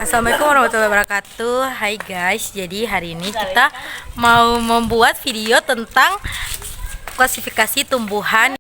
Assalamualaikum warahmatullahi wabarakatuh. Hai guys, jadi hari ini kita mau membuat video tentang klasifikasi tumbuhan.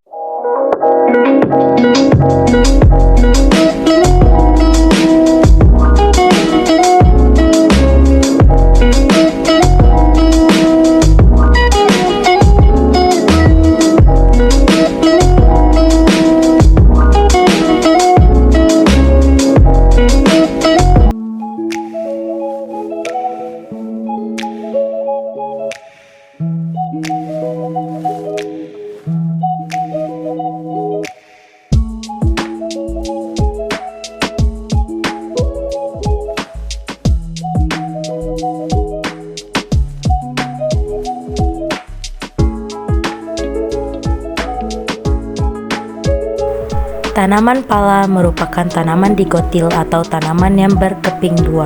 Tanaman pala merupakan tanaman digotil atau tanaman yang berkeping dua.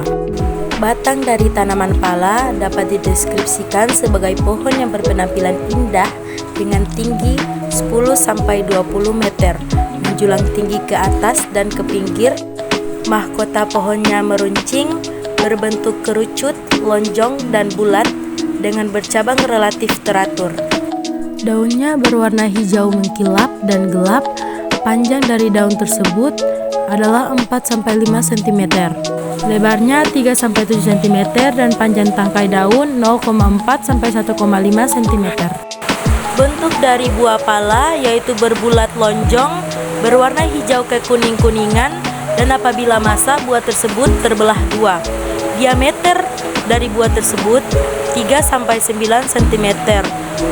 Batang dari tanaman pala dapat dideskripsikan sebagai pohon yang berpenampilan indah dengan tinggi 10-20 meter, menjulang tinggi ke atas dan ke pinggir. Mahkota pohonnya meruncing, berbentuk kerucut, lonjong, dan bulat dengan bercabang relatif teratur. Daunnya berwarna hijau mengkilap dan gelap. Panjang dari daun tersebut adalah 4-5 cm, lebarnya 3-7 cm, dan panjang tangkai daun 0,4-1,5 cm. Bentuk dari buah pala yaitu berbulat lonjong, berwarna hijau ke kuning-kuningan, dan apabila masa buah tersebut terbelah dua. Diameter dari buah tersebut 3-9 cm.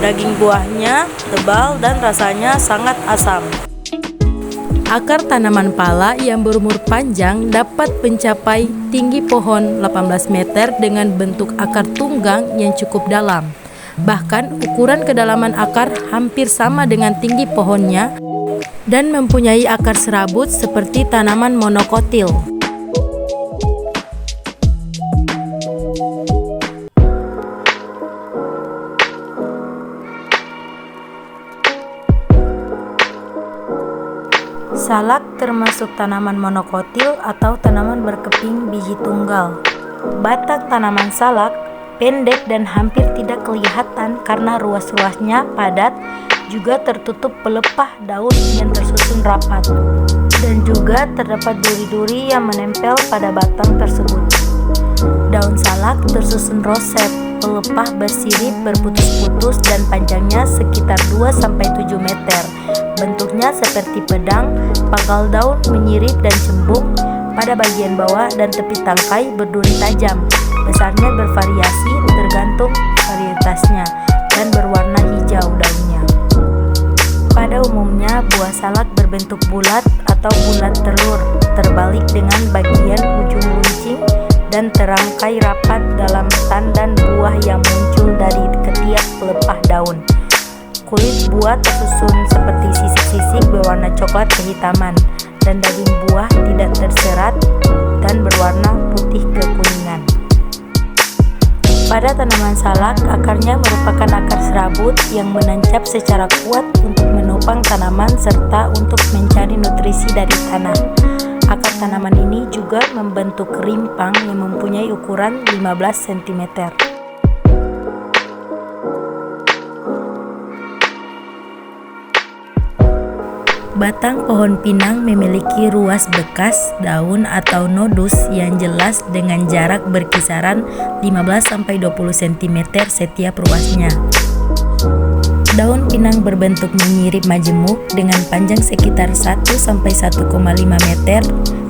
Daging buahnya tebal dan rasanya sangat asam. Akar tanaman pala yang berumur panjang dapat mencapai tinggi pohon 18 meter dengan bentuk akar tunggang yang cukup dalam. Bahkan ukuran kedalaman akar hampir sama dengan tinggi pohonnya dan mempunyai akar serabut seperti tanaman monokotil. Salak termasuk tanaman monokotil atau tanaman berkeping biji tunggal. Batang tanaman salak pendek dan hampir tidak kelihatan karena ruas-ruasnya padat, juga tertutup pelepah daun yang tersusun rapat, dan juga terdapat duri-duri yang menempel pada batang tersebut. Daun salak tersusun roset, pelepah bersirip berputus-putus dan panjangnya sekitar 2-7 meter. Bentuknya seperti pedang, pangkal daun menyirip dan cembung pada bagian bawah dan tepi tangkai berduri tajam. Besarnya bervariasi tergantung varietasnya dan berwarna hijau daunnya. Pada umumnya buah salak berbentuk bulat atau bulat telur, terbalik dengan bagian ujung runcing dan terangkai rapat dalam tandan buah yang muncul dari ketiak pelepah daun. Kulit buah tersusun seperti sisik-sisik berwarna coklat kehitaman, dan daging buah tidak terserat dan berwarna putih kekuningan. Pada tanaman salak, akarnya merupakan akar serabut yang menancap secara kuat untuk menopang tanaman serta untuk mencari nutrisi dari tanah. Akar tanaman ini juga membentuk rimpang yang mempunyai ukuran 15 cm. Batang pohon pinang memiliki ruas bekas daun atau nodus yang jelas dengan jarak berkisaran 15-20 cm setiap ruasnya. Daun pinang berbentuk menyirip majemuk dengan panjang sekitar 1-1,5 meter.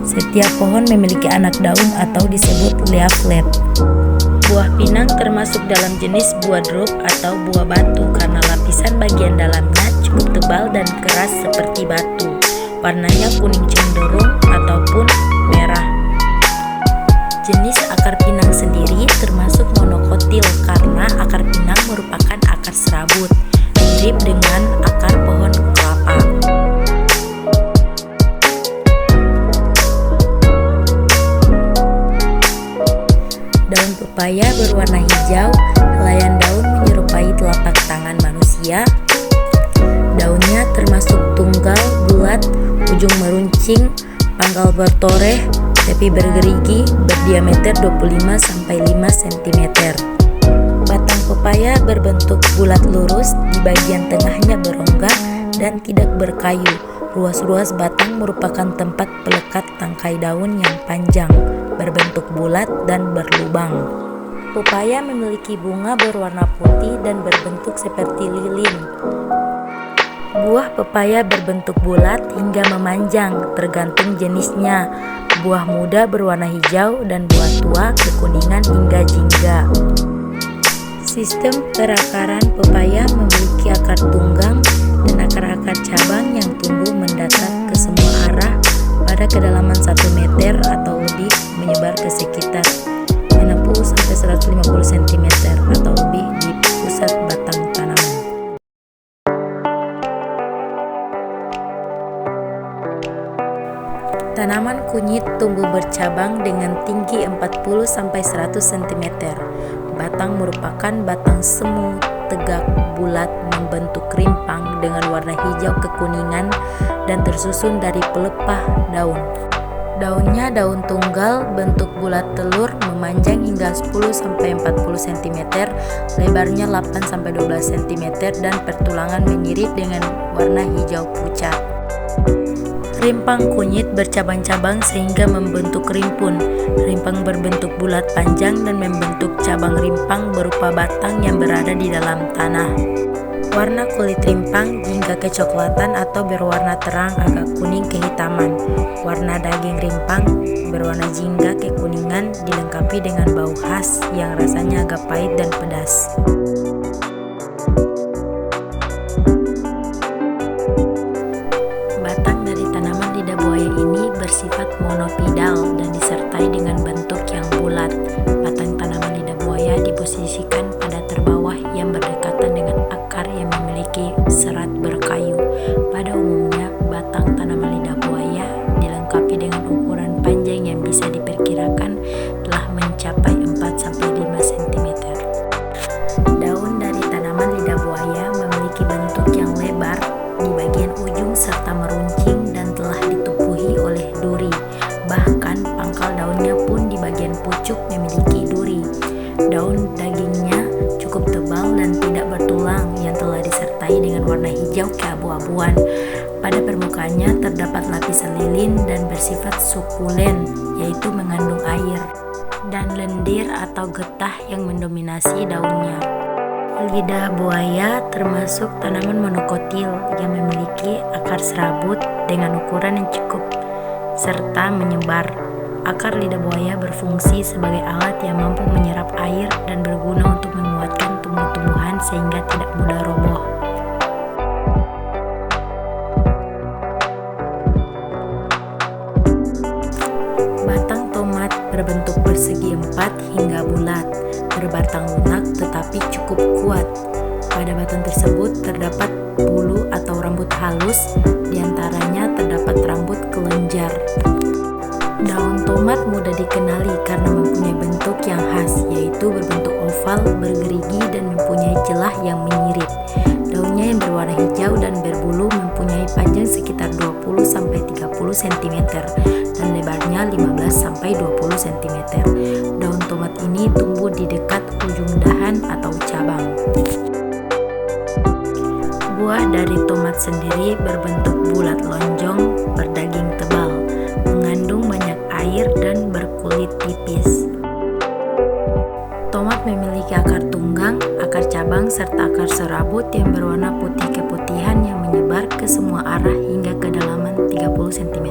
Setiap pohon memiliki anak daun atau disebut leaflet. Buah pinang termasuk dalam jenis buah drop atau buah batu karena lapisan bagian dalamnya cukup tebal dan keras seperti batu. Warnanya kuning cenderung ataupun merah. Jenis akar pinang sendiri termasuk monokotil karena akar pinang merupakan akar serabut, mirip dengan akar pohon kelapa. Daun pepaya berwarna hijau, helaian daun menyerupai telapak tangan manusia. Daunnya termasuk tunggal, bulat, ujung meruncing, pangkal bertoreh, tepi bergerigi berdiameter 25-5 cm. Batang pepaya berbentuk bulat lurus, di bagian tengahnya berongga dan tidak berkayu. Ruas-ruas batang merupakan tempat pelekat tangkai daun yang panjang, berbentuk bulat dan berlubang. Pepaya memiliki bunga berwarna putih dan berbentuk seperti lilin. Buah pepaya berbentuk bulat hingga memanjang, tergantung jenisnya. Buah muda berwarna hijau dan buah tua kekuningan hingga jingga. Sistem perakaran pepaya memiliki akar tunggang dan akar-akar cabang yang tumbuh mendatar ke semua arah pada kedalaman 1 meter atau lebih, menyebar ke sekitar 60-150 cm atau lebih di pusat batang tanaman. Tanaman kunyit tumbuh bercabang dengan tinggi 40-100 cm. Batang merupakan batang semu, tegak, bulat, membentuk rimpang dengan warna hijau kekuningan dan tersusun dari pelepah daun. Daunnya daun tunggal, bentuk bulat telur, memanjang hingga 10-40 cm, lebarnya 8-12 cm dan pertulangan menyirip dengan warna hijau pucat. Rimpang kunyit bercabang-cabang sehingga membentuk rimpun. Rimpang berbentuk bulat panjang dan membentuk cabang rimpang berupa batang yang berada di dalam tanah. Warna kulit rimpang jingga kecoklatan atau berwarna terang agak kuning kehitaman. Warna daging rimpang berwarna jingga kekuningan, dilengkapi dengan bau khas yang rasanya agak pahit dan pedas. Batang dari tanaman lidah buaya ini bersifat monopidal dan disertai dengan bentuk yang bulat. Batang tanaman lidah buaya diposisikan pada terbawah yang berdekatan dengan akar yang memiliki serat berkayu. Pada umumnya, batang tanaman lidah buaya dilengkapi dengan ukuran panjang yang bisa diperkirakan telah mencapai 4-5 cm. Daun dari tanaman lidah buaya memiliki bentuk yang lebar di bagian ujung serta meruncing dan telah ditumpuhi oleh duri. Bahkan pangkal daunnya pun di bagian pucuk memiliki duri. Daun dagingnya cukup tebal dan tidak bertulang yang telah disertai dengan warna hijau keabu-abuan. Pada permukaannya terdapat lapisan lilin dan bersifat sukulen, yaitu mengandung air, dan lendir atau getah yang mendominasi daunnya. Lidah buaya termasuk tanaman monokotil yang memiliki akar serabut dengan ukuran yang cukup serta menyebar. Akar lidah buaya berfungsi sebagai alat yang mampu menyerap air dan berguna untuk menguatkan tumbuh-tumbuhan sehingga tidak mudah roboh. Batang tomat berbentuk persegi 4 hingga bulat, berbatang lunak tetapi cukup kuat. Pada batang tersebut terdapat bulu atau rambut halus, diantaranya terdapat rambut kelenjar. Daun tomat mudah dikenali karena mempunyai bentuk yang khas, yaitu berbentuk oval, bergerigi, dan mempunyai celah yang menyirip. Daunnya yang berwarna hijau dan berbulu mempunyai panjang sekitar 20-30 cm dan lebarnya 15-20 cm. Daun tomat ini tumbuh di dekat ujung dahan atau cabang. Buah dari tomat sendiri berbentuk bulat lonjong, berdaging tebal, mengandung banyak air dan berkulit tipis. Tomat memiliki akar tunggang, akar cabang, serta akar serabut yang berwarna putih keputihan yang menyebar ke semua arah hingga kedalaman 30 cm.